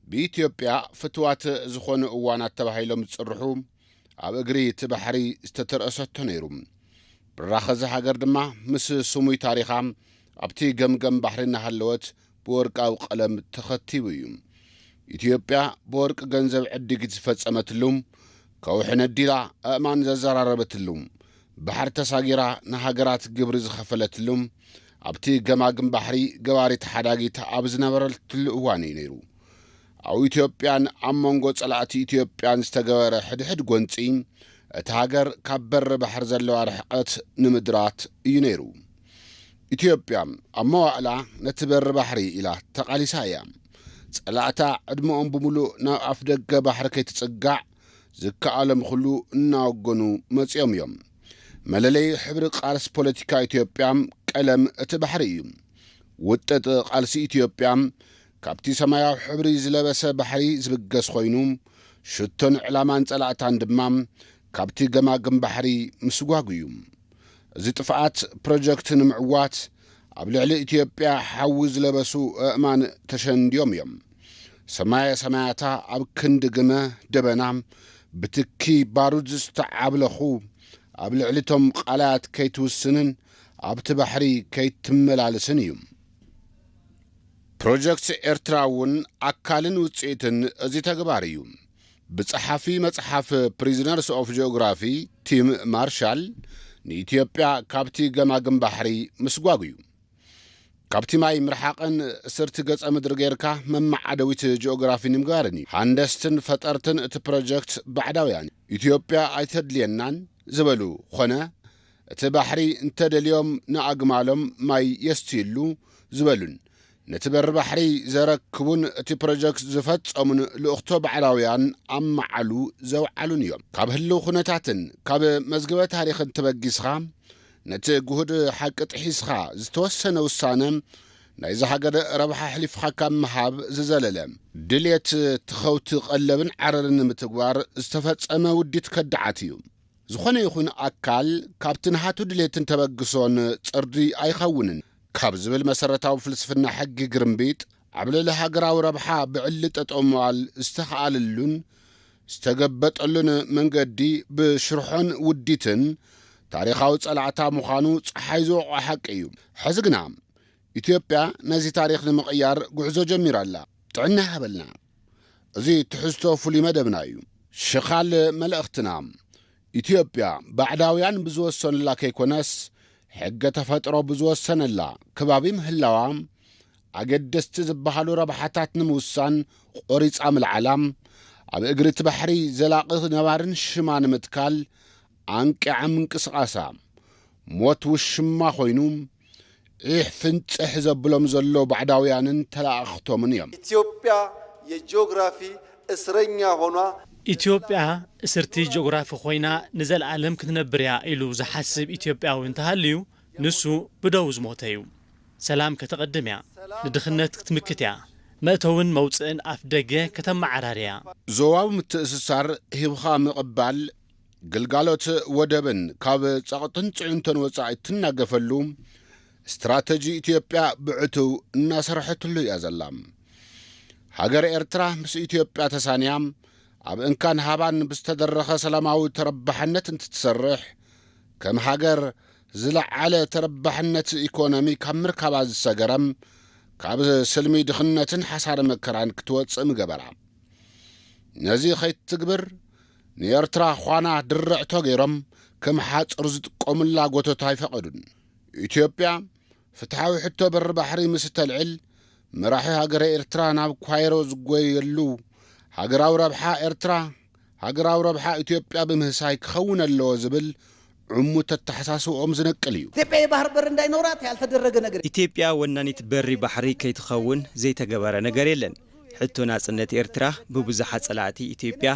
بإثيوبيا فتوات زخون أوانات تباهيلهم تصرحوا أب أجري تبحري استترأسته نيروم بالراخز هاجر دما مس سموي تاريخام أبتي جم بحرنا هاللوت بورك أو قلم تختيويهم إثيوبيا بورك جنزب عدي قتفت أمتلهم كوحنا الديلا أمان زراربت اللوم بحر تساقيرا نهاجرات جبرز خفلت اللوم أبتي جم بحري جواري تحداقي تأبزنا برلت الأواني نيرو أو إثيوبيان أمونغوت على إثيوبيان استجوار حد قنتين تهاجر كبر بحر زلوار حقات نمدرات ينيرو إثيوبيان أمو على نتبر بحري إلى تقالي سايام سألعتا عدمهم بملو نا أفدق بحر كي تتسقع زكا عالم خلو ناقنو مسيوم يوم ملالي حبر قارس بوليتيكا إثيوبيان كلام اتبحريوم وطت قالسي إثيوبيان كابتي سمايا حبري زلبس بحري زبقس خوينوم شتون علامان سألعتان دمام كابتي جماجم بحري مسواقيوم زي طفعات بروجكت نمعوات قبل على إثيوبيا حوز لبسو أمان تشنديوم يوم سماياتا أب كند جمه دبنام بتكي بارود استعب لخو قبل علتهم قالات كي توسنن أبت بحري كي تمل على سنيوم بروجكت إرتراون أكالن وتسيتن زي تقباريوم بتصحافي متصحاف بريزنرز أوف جيوغرافي تيم مارشال نيثيوبيا كابتي جماجم بحري مسقواقيوم كابتي ماي مرحاقن سرت قص أمدر غيركا ممع عدويت جيوغرافي نمقارني هاندستن فترتن ات بروجكت بعداو يعني إثيوبيا ايتد لينان زبلو خنا اتبحري انتد اليوم ناقمالهم ماي يستيلو زبلون نتبر بحري زركبون اتي بروجكت زفت امن لاختو بعلاويان ام علو زو علون يوم كاب هلو خنتاتن كاب مزغبه تاريخ تبغيسخا نت جهد حق تحيسخا زتوسن وسانم نايزا حاجه ربح حليفخا كم محاب ززللم دليت تخوت قلبن عررن متغوار استفصمه وديت كدعاتيو زخونه يخون اكال كابتن هاتو دليتن تبغسون صردي ايخونن كابزبل مسرتاو فلسفنا حق جرمبيت عبل لهاجراو ربحا بعلت اطموال استخاللون استجبطلن منقدي بشرحون وديتن تاريخاو صلعتا مخانو صحايزو حقيو حزقنا إثيوبيا نازي تاريخ المقيار غعزو جميرالا طعنا هبلنا زي تحستو فلي مدبنايو شخال ملأختنا إثيوبيا بعداويان بزوسون لا كيكونس حقة تفترو بزوسن لا كبابي مهلاوام عقدست زبحالو ربحاتات نموسان قريص عام العالم اب اجرت بحري زلاقه نبارن شمان متكال عنك عمنك سقاسا موت وشما خوينوم إح فنت احزب بلوم زلو بعداويانن تلاأختو من يوم إثيوبيا يجيوغرافي اسرنيا هنا إثيوبيا اسرتي جغرافي خوينا نزل عالم كتنبريا إلو زحاسب إثيوبيا وانتهاليو نسو بدوز موتيو سلام كتقدميا ندخنت كتمكتيا مأتون موتسن أفدقيا كتم عراريا زواو متأسسار هبخا مقبال قلقالوت ودبن كاب تساقطن تعنتن وصاعتن ناقفلوم استراتيجي إثيوبيا بعتو الناس رحتلو يا زلام هاجر إرترا مس إثيوبيا تسانيام اب ان كان هابان بستدرخ سلاماو تربحنت انت تسرح كم هاجر زلع على تربحنت ايكونومي كمر كباز سغرم كاب سلمي دخنتن حسار مكران كتوصم غبرا نزي خيت تكبر نيرترا خوانا درعتو غيرم كم حاصر زقوملا غوتو تايفقدن إثيوبيا فتحاوي حتى بر بحري مستلعل مراحي هاجر إرترا ناب كوايرو زغويلو هاجراو ربحا إرترا هاجراو ربحا إثيوبيا بمهساي كخون اللو زبل عمو تتحساسو أمزنقليو إثيوبيا بحر بر እንዳይ ኖራት ያልተደረገ ነገር ኢትዮጵያ ወናኒት በሪ ባሕሪ ከይትኸውን ዘይተገበረ ነገር የለን ሕቶ ናጽነት ኤርትራ በብዙሕ ጸላእቲ ኢትዮጵያ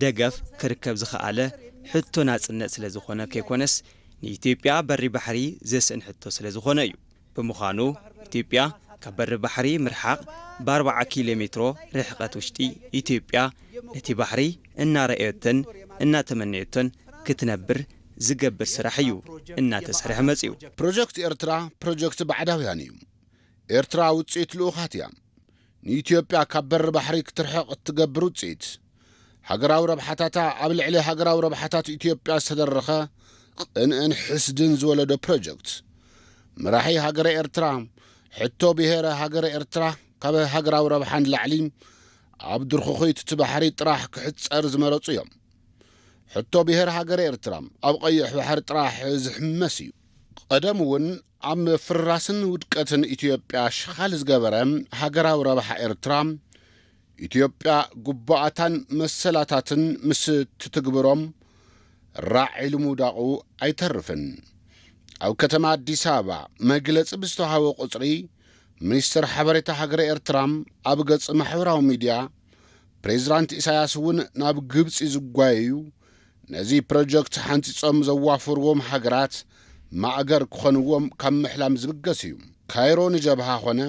ደገፍ ክርከብ ዝኸኣለ ሕቶ ናጽነት ስለዝኾነ ከይኮነስ ኢትዮጵያ በሪ ባሕሪ ዘስን ሕቶ ስለዝኾነ እዩ በመኻኑ ኢትዮጵያ كبر بحري مرحق ب4 كيلومتر رحقة وشتي إثيوبيا نتي بحري إنا رأيتن إنا تمنيتن كتنبر زقبر سرحيو إنا تسرح مسيو بروجكت إرترا بروجكت بعدها يانيوم إرترا وتصيت لوخاتيام ንኢትዮጵያ ካብ በሪ ባሕሪ ክትርሕቕ እትገብር ውፅኢት ሃገራዊ ረብሓታታ ኣብ ልዕሊ ሃገራዊ ረብሓታት ኢትዮጵያ ዝተደረኸ ቅንዕን ሕስድን ዝወለዶ ፕሮጀክት መራሒ ሃገረ ኤርትራ ሕቶ ብሔረ ሃገረ ኤርትራ ካብ ሃገራዊ ረብሓን ላዕሊ ኣብ ድርኹኺት እቲ ባሕሪ ጥራሕ ክሕፀር ዝመረፁ እዮም ሕቶ ብሔረ ሃገረ ኤርትራ ኣብ ቀይሕ ባሕሪ ጥራሕ ዝሕመስ እዩ ቀደም እውን ኣብ ፍራስን ውድቀትን ኢትዮጵያ ሽኻል ዝገበረ ሃገራዊ ረብሓ ኤርትራ ኢትዮጵያ ጉባኣታን መሰላታትን ምስ ትትግብሮም ራዒሉ ምውዳቑ ኣይተርፍን ኣብ ከተማ ኣዲስ ኣበባ መግለፂ ብዝተዋሃበ ቁፅሪ ሚኒስትር ሓበሬታ ሃገረ ኤርትራ ኣብ ገጽ ማሕበራዊ ሚድያ ፕሬዚዳንት ኢሳያስ እውን ናብ ግብፂ ዝጓየዩ ነዚ ፕሮጀክት ሓንፂፆም ዘዋፍርዎም ሃገራት ማእገር ክኾንዎም ካብ ምሕላም ዝብገስ እዩ ካይሮ ንጀብሃ ኾነ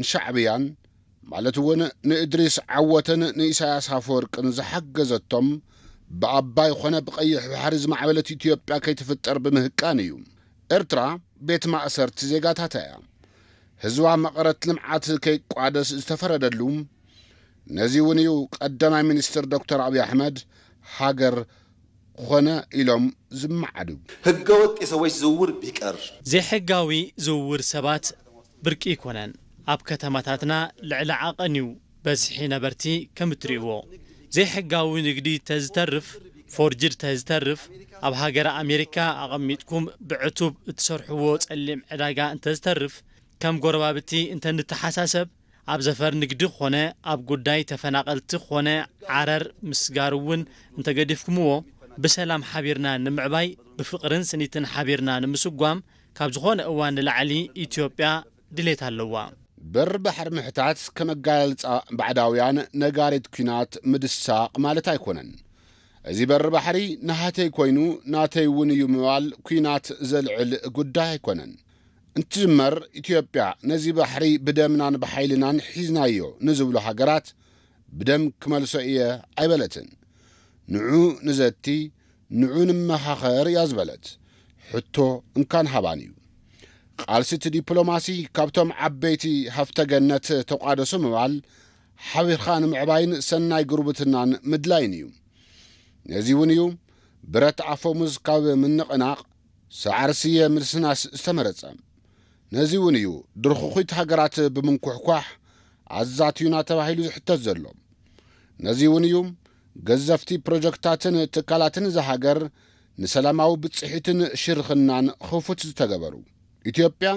ንሻዕብያን ማለት እውን ንእድሪስ ዓወትን ንኢሳያስ ኣፈወርቅን ዝሓገዘቶም ብኣባይ ኾነ ብቐይሕ ባሕሪ ዝማዕበለት ኢትዮጵያ ከይትፍጠር ብምህቃን እዩ ኤርትራ ቤት ማእሰርቲ ዜጋታታ እያ ህዝባ መቐረት ልምዓት ከይቋደስ ዝተፈረደሉ ነዚ እውን እዩ ቀዳማይ ሚኒስትር ዶክተር ኣብዪ ኣሕመድ ሃገር ኾነ ኢሎም ዝመዓዱ ህገወጥ የሰዎች ዝውውር ቢቀር ዘይሕጋዊ ዝውውር ሰባት ብርቂ ይኮነን ኣብ ከተማታትና ልዕሊ ዓቐንዩ በዝሒ ነበርቲ ከም እትርእይዎ ዘይሕጋዊ ንግዲ ተዝተርፍ ፎርጅድ ተዝተርፍ ኣብ ሃገረ ኣሜሪካ ኣቐሚጥኩም ብዕቱብ እትሰርሕዎ ጸሊም ዕዳጋ እንተዝተርፍ ከም ጎረባብቲ እንተንተሓሳሰብ ኣብ ዘፈር ንግዲ ኾነ ኣብ ጉዳይ ተፈናቐልቲ ኾነ ዓረር ምስጋር እውን እንተገዲፍኩምዎ ብሰላም ሓቢርና ንምዕባይ ብፍቕርን ስኒትን ሓቢርና ንምስጓም ካብ ዝኾነ እዋን ንላዕሊ ኢትዮጵያ ድሌት ኣለዋ በር ባሕሪ ምሕታት ከመጋየልፃ ባዕዳውያን ነጋሪት ኩናት ምድሳቕ ማለት ኣይኮነን እዚ በር ባሕሪ ናሃተይ ኮይኑ ናተይ እውን እዩ ምባል ኩናት ዘልዕል ጉዳይ ኣይኮነን እንትጅመር ኢትዮጵያ ነዚ ባሕሪ ብደምናን ብሓይልናን ሒዝናዮ ንዝብሉ ሃገራት ብደም ክመልሶ እየ ኣይበለትን ንዑ ንዘቲ ንዑ ንመኻኸር እያ ዝበለት ሕቶ እንካን ሃባን እዩ ቃልሲት ዲፕሎማሲ ካብቶም ዓበይቲ ሃፍተገነት ተቋደሱ ምባል ሓቢርኻ ንምዕባይን ሰናይ ጉርብትናን ምድላይን እዩ ነዚ እውን እዩ ብረት ኣፎሙዝ ካብ ምንቕናቕ ሰዓርስየ ምልስናስ ዝተመረጸ ነዚ እውን እዩ ድርኹኺት ሃገራት ብምንኩሕኳሕ ኣዛትዩና ተባሂሉ ዝሕተት ዘሎ ነዚ እውን እዩ ገዘፍቲ ፕሮጀክታትን ትካላትን ዝሃገር ንሰላማዊ ብጽሒትን ሽርኽናን ክፉት ዝተገበሩ ኢትዮጵያ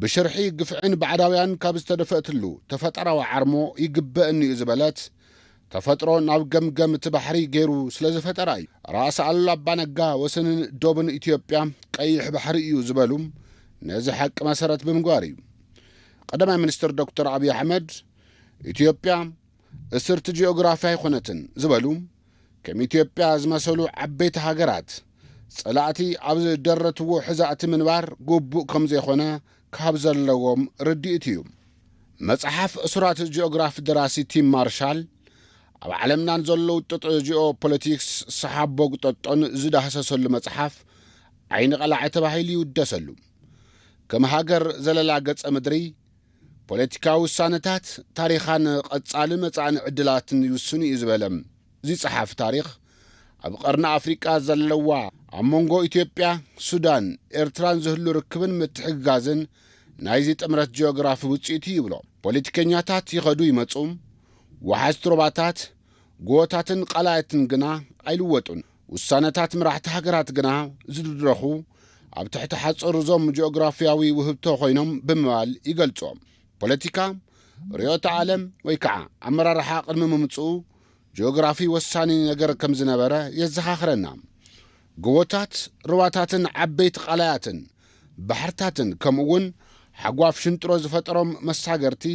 ብሽርሒ ግፍዕን ባዕዳውያን ካብ ዝተደፈአትሉ ተፈጥራዊ ዓርሞ ይግበአኒ እዩ ዝበለት ተፈጥሮ ናብ ገምገም እቲ ባሕሪ ገይሩ ስለ ዝፈጠራ እዩ ራእሲ ኣሉላ ኣባ ነጋ ወሰንን ዶብን ኢትዮጵያ ቀይሕ ባሕሪ እዩ ዝበሉ ነዚ ሓቂ መሰረት ብምግባር እዩ ቀዳማይ ሚኒስትር ዶክተር ኣብዪ ኣሕመድ ኢትዮጵያ እስርቲ ጂኦግራፊ ኣይኮነትን ዝበሉ ከም ኢትዮጵያ ዝመሰሉ ዓበይቲ ሃገራት ጸላእቲ ኣብ ዝደረትዎ ሕዛእቲ ምንባር ግቡእ ከም ዘይኾነ ካብ ዘለዎም ርድኢት እዩ መጽሓፍ እሱራት ጂኦግራፊ ደራሲ ቲም ማርሻል ኣብ ዓለምናን ዘለዉ ጥጥ ጂኦፖለቲክስ ሰሓቦ ቁጠጦን ዝዳህሰሰሉ መጽሓፍ ዓይኒ ቐላዓይ ተባሂሉ ይውደሰሉ ከም ሃገር ዘለላ ገጸ ምድሪ ፖለቲካዊ ውሳነታት ታሪኻን ቐጻሊ መጻእኒ ዕድላትን ይውስኑ እዩ ዝበለም እዚ ጽሓፍ ታሪኽ ኣብ ቀርኒ ኣፍሪቃ ዘለዋ ኣብ መንጎ ኢትዮጵያ ሱዳን ኤርትራን ዝህሉ ርክብን ምትሕግጋዝን ናይዚ ጥምረት ጂኦግራፊ ውፅኢት ይብሎ ፖለቲከኛታት ይኸዱ ይመፁ ወሓዝቲ ሩባታት ጎታትን ቃላያትን ግና ኣይልወጡን ውሳነታት ምራሕቲ ሃገራት ግና ዝድረኹ ኣብ ትሕቲ ሓፀሩ ዞም ጂኦግራፊያዊ ውህብቶ ኮይኖም ብምባል ይገልጾም ፖለቲካ ርዮተ ዓለም ወይ ከዓ ኣመራርሓ ቅድሚ ምምፅኡ ጂኦግራፊ ወሳኒ ነገር ከም ዝነበረ የዘኻኽረና ጎቦታት ሩባታትን ዓበይቲ ቃላያትን ባሕርታትን ከምኡውን ሓጓፍ ሽንጥሮ ዝፈጠሮም መሳገርቲ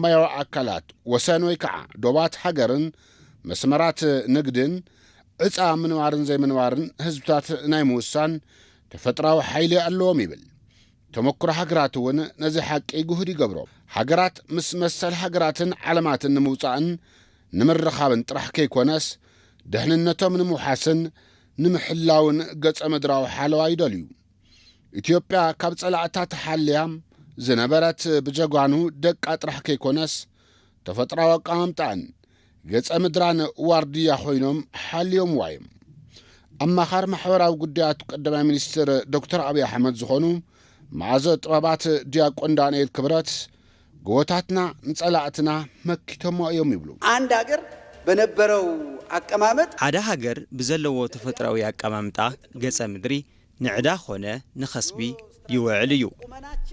ማያዊ ኣካላት ወሰን ወይ ከዓ ዶባት ሃገርን መስመራት ንግድን ዕፃ ምንባርን ዘይምንባርን ህዝብታት ናይ ምውሳን ተፈጥራዊ ሓይሊ ኣለዎም ይብል ተመክሮ ሃገራት እውን ነዚ ሓቂ ጉህድ ይገብሮ ሃገራት ምስ መሰል ሃገራትን ዓለማትን ንምውፃእን ንምርኻብን ጥራሕ ከይኮነስ ድሕንነቶም ንምውሓስን ንምሕላውን ገጸ ምድራዊ ሓለዋ ይደልዩ ኢትዮጵያ ካብ ጸላእታ ተሓልያ ዝነበረት ብጀጓኑ ደቃ ጥራሕ ከይኮነስ ተፈጥራዊ አቀማምጣን ገጸ ምድራን ዋርድያ ኮይኖም ሓልዮም ዋዮም ኣማኻር ማሕበራዊ ጉዳያት ቀዳማይ ሚኒስትር ዶክተር አብይ አሕመድ ዝኾኑ መዓዘ ጥበባት ዲያቆን ዳንኤል ክብረት ጎታትና ንጸላእትና መኪቶም እዮም ይብሉ አንድ ሀገር በነበረው አቀማመጥ ሓደ ሃገር ብዘለዎ ተፈጥራዊ አቀማምጣ ገጸ ምድሪ ንዕዳ ኾነ ንኸስቢ ይውዕል እዩ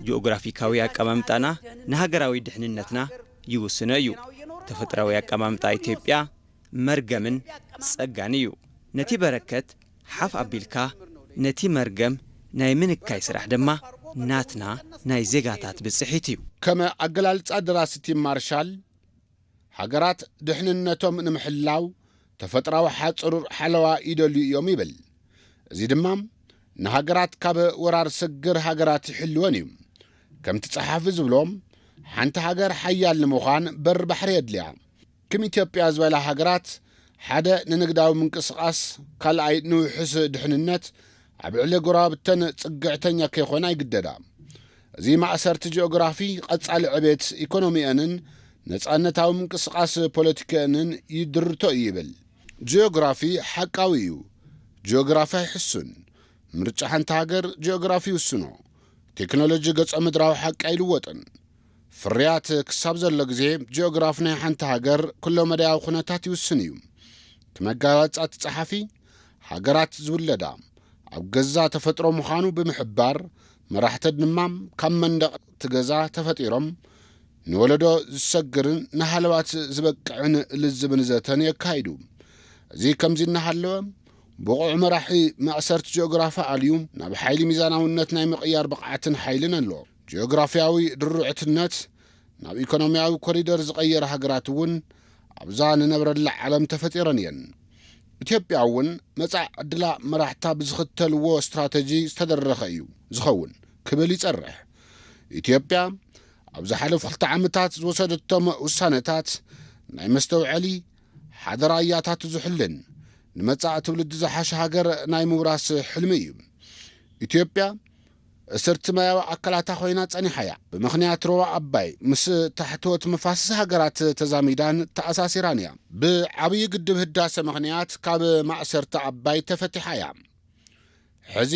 ጂኦግራፊካዊ አቀማምጣና ንሃገራዊ ድሕንነትና ይውስነ እዩ ተፈጥራዊ አቀማምጣ ኢትዮጵያ መርገምን ጸጋን እዩ ነቲ በረከት ሓፍ አቢልካ ነቲ መርገም ናይ ምንካይ ስራሕ ድማ ናትና ናይ ዜጋታት ብጽሒት እዩ ከመ አገላልጻ ደራሲቲ ማርሻል ሃገራት ድሕንነቶም ንምሕላው ተፈጥራዊ ሓጽሩር ሓለዋ ይደልዩ እዮም ይብል እዚ ድማ ንሃገራት ካብ ወራር ስግር ሃገራት ይሕልወን እዩ ከምቲ ጸሓፊ ዝብሎም ሓንቲ ሃገር ሓያል ንምዃን በር ባሕሪ የድልያ ከም ኢትዮጵያ ዝበላ ሃገራት ሓደ ንንግዳዊ ምንቅስቓስ ካልኣይ ንውሕስ ድሕንነት ኣብ ልዕሊ ጎራብተን ጽግዕተኛ ከይኾና ይግደዳ እዚ ማእሰርቲ ጂኦግራፊ ቀጻሊ ዕቤት ኢኮኖሚአንን ነጻነታዊ ምንቅስቓስ ፖለቲካንን ይድርቶ ይብል ጂኦግራፊ ሓቃዊ እዩ ጂኦግራፊ ኣይሕሱን ምርጫ ሓንቲ ሃገር ጂኦግራፊ ይውስኖ ቴክኖሎጂ ገጸ ምድራዊ ሓቂ ኣይልወጥን ፍርያት ክሳብ ዘሎ ግዜ ጂኦግራፊ ናይ ሓንቲ ሃገር ኩሎ መዳያዊ ኩነታት ይውስን እዩ ከመጋላጻት ጸሓፊ ሃገራት ዝውለዳ ኣብ ገዛ ተፈጥሮ ምዃኑ ብምሕባር መራሕቲ ድማ ካብ መንደቕ ትገዛ ተፈጢሮም ንወለዶ ዝሰግርን ንሃለዋት ዝበቅዕን ልዝብን ዘተን የካይዱ እዚ ከምዚ እናሃለወ ብቑዕ መራሒ ማእሰርቲ ጂኦግራፊ ኣልዩ ናብ ሓይሊ ሚዛናውነት ናይ ምቕያር ብቕዓትን ሓይልን ኣሎ ጂኦግራፊያዊ ድሩዕትነት ናብ ኢኮኖሚያዊ ኮሪደር ዝቐየረ ሃገራት እውን ኣብዛ ንነብረላ ዓለም ተፈጢረን እየን ኢትዮጵያ እውን መጻዕ ዕድላ መራሕታ ብዝኽተልዎ ስትራቴጂ ዝተደረኸ እዩ ዝኸውን ክብል ይጸርሕ ኢትዮጵያ ኣብ ዝሓለፉ 2 ዓመታት ዝወሰደቶም ውሳነታት ናይ መስተውዐሊ ሓደራ እያታት ዝሕልን ንመጻእ ትውልዲ ዝሓሸ ሃገር ናይ ምውራስ ሕልሚ እዩ ኢትዮጵያ እስርቲ ማያዊ ኣካላታ ኮይና ጸኒሓ እያ ብምኽንያት ሩባ ኣባይ ምስ ታሕተወት መፋሰሲ ሃገራት ተዛሚዳን ተኣሳሲራን እያ ብዓብዪ ግድብ ህዳሴ ምኽንያት ካብ ማእሰርቲ ኣባይ ተፈቲሓ እያ ሕዚ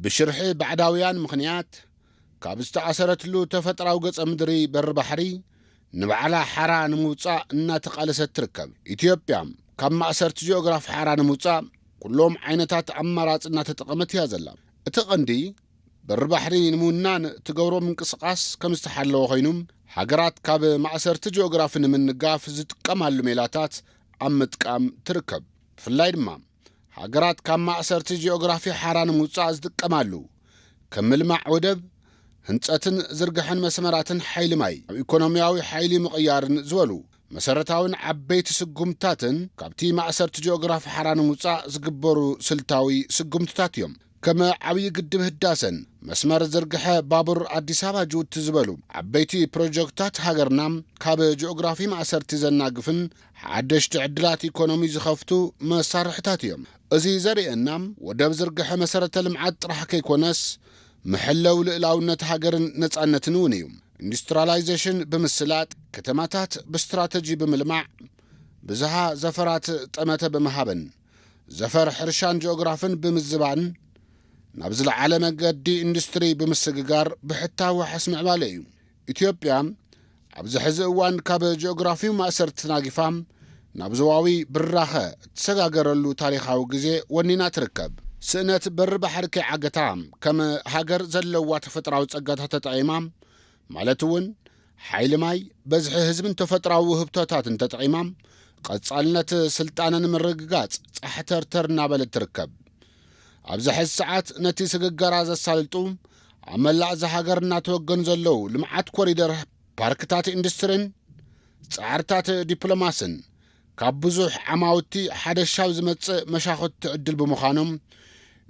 ብሽርሒ ባዕዳውያን ምኽንያት ካብ ዝተኣሰረትሉ ተፈጥራዊ ገጸ ምድሪ በሪ ባሕሪ ንባዕላ ሓራ ንምውፃእ እናተቓለሰት ትርከብ ኢትዮጵያ ካብ ማእሰርቲ ጂኦግራፊ ሓራ ንምውፃእ ኩሎም ዓይነታት ኣማራፂ እናተጠቐመት እያ ዘላ እቲ ቐንዲ በሪ ባሕሪ ንምውናን ትገብሮ ምንቅስቓስ ከም ዝተሓለወ ኮይኑ ሃገራት ካብ ማእሰርቲ ጂኦግራፊ ንምንጋፍ ዝጥቀማሉ ሜላታት ኣብ ምጥቃም ትርከብ ብፍላይ ድማ ሃገራት ካብ ማእሰርቲ ጂኦግራፊ ሓራ ንምውፃእ ዝጥቀማሉ ከም ምልማዕ ወደብ ህንጸትን ዝርግሐን መስመራትን ሓይሊ ማይ ኣብ ኢኮኖሚያዊ ሓይሊ ምቕያርን ዝበሉ መሰረታውን ዓበይቲ ስጉምታትን ካብቲ ማእሰርቲ ጂኦግራፊ ሓራ ንምውፃእ ዝግበሩ ስልታዊ ስጉምትታት እዮም ከም ዓብዪ ግድብ ህዳሰን መስመር ዝርግሐ ባቡር ኣዲስ ኣበባ ጅቡቲ ዝበሉ ዓበይቲ ፕሮጀክታት ሃገርና ካብ ጂኦግራፊ ማእሰርቲ ዘናግፍን ሓደሽቲ ዕድላት ኢኮኖሚ ዝኸፍቱ መሳርሕታት እዮም እዚ ዘርእየና ወደብ ዝርግሐ መሰረተ ልምዓት ጥራሕ ከይኮነስ محلو لألاونة هاجرن نتعنتن ونيوم industrialization بمسلات كتماتات باستراتيجي بملمع بزها زفرات تمات بمهابن زفر حرشان جغرافن بمزبان نابزل عالم قدي اندستري بمسجار بحتى وحسم عباليو إثيوبيا أبز حزوان كاب جغرافي ومأسرت ناقفام نابزواوي براخة تسجاجرلو تاريخها وجزء ونينا تركب سنة بر بحر كعجتام كما هاجر زلوا تفترة وتسجدها تطعيمام مالتون حيل ماي بزح حزب تفترة وهبطات تطعيمام قد صالنت سلطانا من رقات تحتر ترنا بالتركب أبزح الساعات نتي سججراز السالتوم عمل لعز هاجرنا توجن زلو لمعات كوريدر باركتات اندسترين سعرتات دبلوماسن كابوزح عماوتي حدا الشاوز مشاخد تعدل بمخانم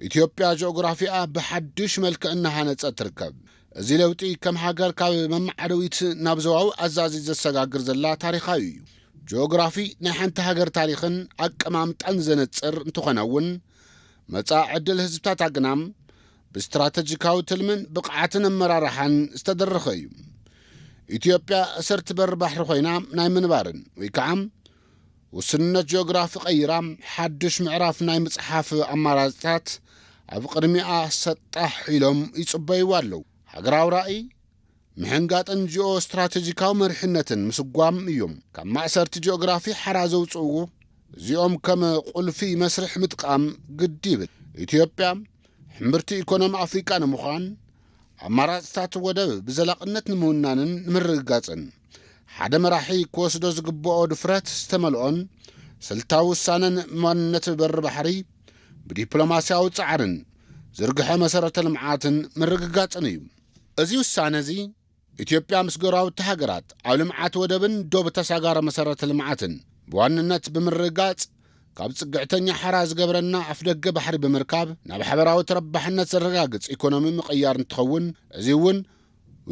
إثيوبيا جغرافيا بحدش ملك إنها نتركب زي لوتي كم هاجر كاب ممعرويت نابزواو أزازي زسجاجر زلا تاريخي جغرافي نحن تهاجر تاريخن أكمام تنزنت سر تخنون متى عدل هزبتات أجنام باستراتيجيكاو تلمن بقعتنا مرارحن استدرخي ኢትዮጵያ እሰርት በር ባሕሪ ኮይና ናይ ምንባርን ወይ ከዓ ውስንነት ጂኦግራፊ ቀይራ ሓድሽ ምዕራፍ ናይ መጽሓፍ ኣማራጽታት ኣብ ቅድሚኣ ሰጣሕ ኢሎም ይጽበይዋ ኣለዉ ሃገራዊ ራእይ ምሕንጋጥን ጂኦ ስትራቴጂካዊ መርሕነትን ምስጓም እዮም ካብ ማእሰርቲ ጂኦግራፊ ሓራ ዘውፅእዎ እዚኦም ከም ቁልፊ መስርሕ ምጥቃም ግድ ይብል ኢትዮጵያ ሕምብርቲ ኢኮኖሚ ኣፍሪቃ ንምዃን ኣማራጽታት ወደብ ብዘላቕነት ንምውናንን ንምርግጋጽን ሓደ መራሒ ክወስዶ ዝግብኦ ድፍረት ዝተመልኦን ስልታዊ ውሳነን ማንነት በር ባሕሪ ብዲፕሎማስያዊ ጻዕርን ዝርግሐ መሰረተ ልምዓትን ምርግጋጽን እዩ እዚ ውሳነ እዚ ኢትዮጵያ ምስ ጎረቤት ሃገራት ኣብ ልምዓት ወደብን ዶብ ተሳጋረ መሰረተ ልምዓትን ብዋንነት ብምርግጋጽ ካብ ጽግዕተኛ ሓራ ዝገብረና ኣፍደገ ባሕሪ ብምርካብ ናብ ሓበራዊ ተረባሕነት ዘረጋግጽ ኢኮኖሚ ምቕያር እንትኸውን እዚ እውን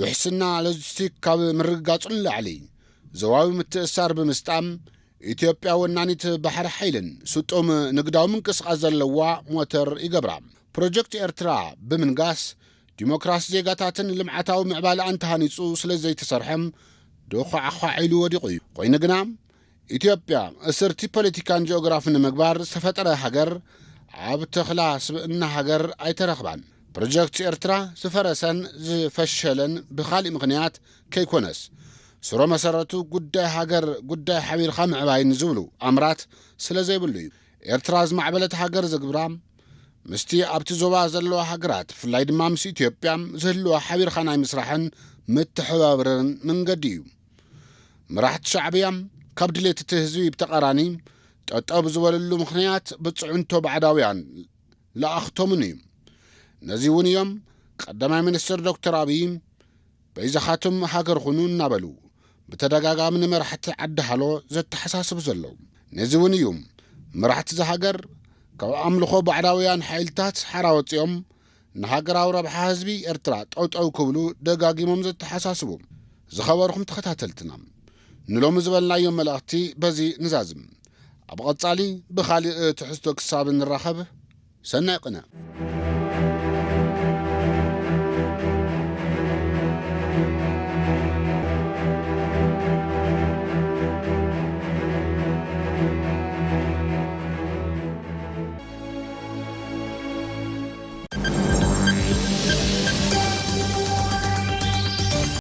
ውሕስና ሎጂስቲክ ካብ ምርግጋጹን ላዕሊ ዘዋዊ ምትእሳር ብምስጣም ኢትዮጵያ ወናኒት ባሕሪ ሓይልን ስጡም ንግዳዊ ምንቅስቓስ ዘለዋ ሞተር ይገብራ ፕሮጀክት ኤርትራ ብምንጋስ ዲሞክራሲ ዜጋታትን ልምዓታዊ ምዕባለ አንተሃኒጹ ስለዘይተሰርሐም ዶኻዓኢሉ ወዲቑ እዩ ኮይኑ ግና ኢትዮጵያ እስርቲ ፖለቲካን ጂኦግራፊን ንምግባር ዝተፈጠረ ሃገር ኣብ ተኽላ ስብእና ሃገር ኣይተረኽባን ፕሮጀክት ኤርትራ ዝፈረሰን ዝፈሸለን ብኻሊእ ምኽንያት ከይኮነስ ስሮ መሰረቱ ጉዳይ ሃገር ጉዳይ ሓቢርኻ ምዕባይን ዝብሉ ኣምራት ስለ ዘይብሉ እዩ ኤርትራ ዝማዕበለት ሃገር ዝግብራ ምስቲ ኣብቲ ዞባ ዘለዋ ሃገራት ፍላይ ድማ ምስ ኢትዮጵያ ዝህልዋ ሓቢርኻ ናይ ምስራሕን ምትሕባብርን መንገዲ እዩ መራሕቲ ሻዕብያ ካብ ድሌት እቲ ህዝቢ ብተቐራኒ ጠጠብ ዝበለሉ ምኽንያት ብጽዕንቶ ባዕዳውያን ለኣኽቶምን እዩ ነዚ እውን እዮም ቀዳማይ ሚኒስትር ዶክተር ኣብይ በይዛኻትም ሃገር ኹኑ እናበሉ ብተደጋጋሚ ንመራሕቲ ዓዲ ሃሎ ዘተሓሳስቡ ዘለዉ ነዚ እውን እዩ መራሕቲ ዝሃገር ካብ ኣምልኾ ባዕዳውያን ሓይልታት ሓራ ወፂኦም ንሃገራዊ ረብሓ ህዝቢ ኤርትራ ጠውጠው ክብሉ ደጋጊሞም ዘተሓሳስቡ ዝኸበርኩም ተኸታተልትና ንሎሚ ዝበልናዮም መልእኽቲ በዚ ንዛዝም ኣብ ቐጻሊ ብኻሊእ ትሕዝቶ ክሳብ ንራኸብ ሰናይ ቅነ